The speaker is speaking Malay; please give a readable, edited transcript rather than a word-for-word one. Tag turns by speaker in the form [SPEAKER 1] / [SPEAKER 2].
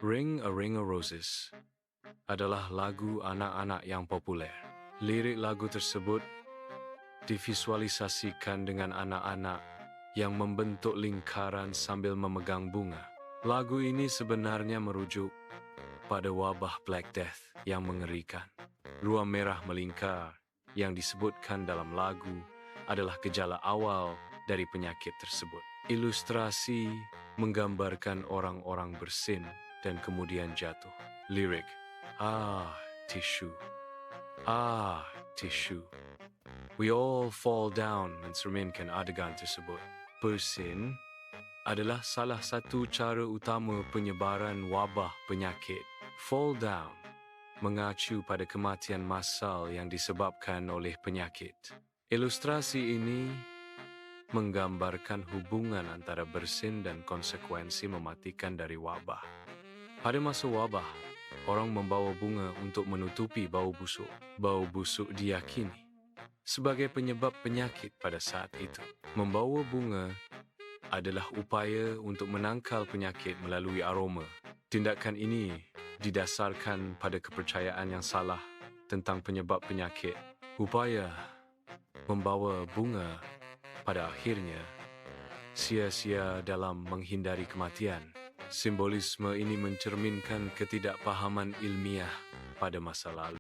[SPEAKER 1] Ring a Ring of Roses adalah lagu anak-anak yang populer. Lirik lagu tersebut divisualisasikan dengan anak-anak yang membentuk lingkaran sambil memegang bunga. Lagu ini sebenarnya merujuk pada wabah Black Death yang mengerikan. Ruang merah melingkar yang disebutkan dalam lagu adalah gejala awal dari penyakit tersebut. Ilustrasi menggambarkan orang-orang bersin dan kemudian jatuh. Lirik, tissue. Tissue. We all fall down mencerminkan adegan tersebut. Bersin adalah salah satu cara utama penyebaran wabah penyakit. Fall down mengacu pada kematian massal yang disebabkan oleh penyakit. Ilustrasi ini menggambarkan hubungan antara bersin dan konsekuensi mematikan dari wabah. Pada masa wabah, orang membawa bunga untuk menutupi bau busuk. Bau busuk diyakini sebagai penyebab penyakit pada saat itu. Membawa bunga adalah upaya untuk menangkal penyakit melalui aroma. Tindakan ini didasarkan pada kepercayaan yang salah tentang penyebab penyakit. Upaya membawa bunga pada akhirnya sia-sia dalam menghindari kematian. Simbolisme ini mencerminkan ketidakpahaman ilmiah pada masa lalu.